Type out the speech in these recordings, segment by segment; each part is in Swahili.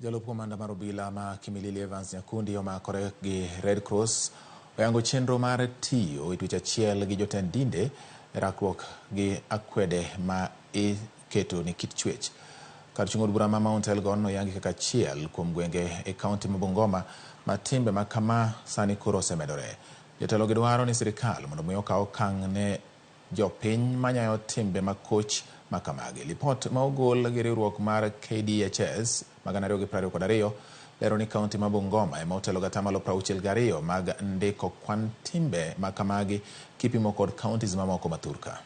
Jalup komanda mar Obila ma Kimilili Evans Nyakundi omakore gi Redcross oyango chenro mar tiyo e twech achiel gi jotend dinde e rakruok gi akwede ma iketo ni kit chuech. Kar chung od bura ma Mount Elgon oyangi kaka achiel kuom gwenge e kaunti ma Bungoma ma timbe ma kama sani koro osemedore. Jotelo gidwaro ni sirikal mondo omi okaw okang' ne jopiny manyayo timbe makoch makamagi. Lipot ma ogol gi riwruok mar KDHS magana 222 lero ni kaunti ma Bungoma ema otelo gatamalo 62 mag ndiko kwan timbe makamagi kipimo kod kauntis mamoko mathurka.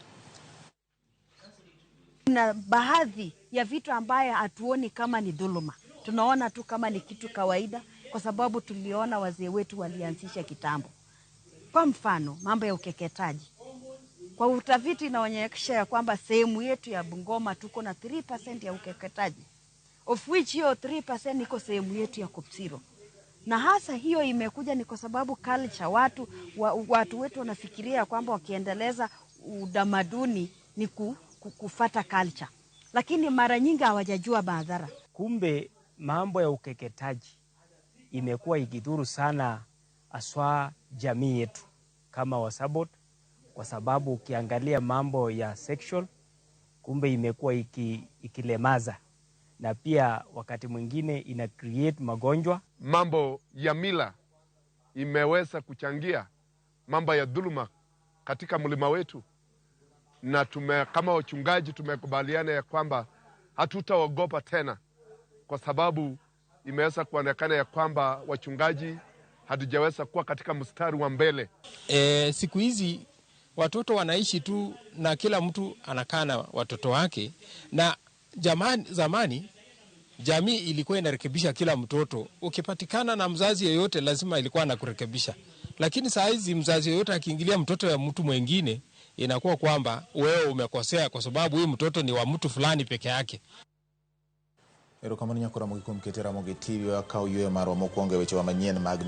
Na baadhi ya vitu ambaye hatuoni kama ni dhuluma, tunaona tu kama ni kitu kawaida, kwa sababu tuliona wazee wetu walianzisha kitambo. Kwa mfano, mambo ya ukeketaji. Kwa utafiti inaonyesha ya kwamba sehemu yetu ya Bungoma tuko na 3% ya ukeketaji, of which hiyo 3% iko sehemu yetu ya Kopsiro. Na hasa hiyo imekuja ni kwa sababu culture, watu wetu wanafikiria kwamba wakiendeleza utamaduni ni kufata culture, lakini mara nyingi hawajajua madhara. Kumbe mambo ya ukeketaji imekuwa ikidhuru sana aswa jamii yetu kama Wasabot, kwa sababu ukiangalia mambo ya sexual kumbe imekuwa ikilemaza, na pia wakati mwingine ina create magonjwa. Mambo ya mila imeweza kuchangia mambo ya dhuluma katika mlima wetu, na kama wachungaji tumekubaliana ya kwamba hatutaogopa tena, kwa sababu imeweza kuonekana ya kwamba wachungaji hatujaweza kuwa katika mstari wa mbele. Siku hizi watoto wanaishi tu na kila mtu anakaa na watoto wake, na zamani jamii ilikuwa inarekebisha kila mtoto. Ukipatikana na mzazi yeyote lazima ilikuwa anakurekebisha. Lakini saa hizi mzazi yeyote akiingilia mtoto ya mtu mwingine inakuwa kwamba wewe umekosea kwa sababu huyu mtoto ni wa mtu fulani peke yake. Erokamano nyakora Ramogi kuom keto Ramogi TV wa kaw ywe marwa mokwongo e weche wa manyien mag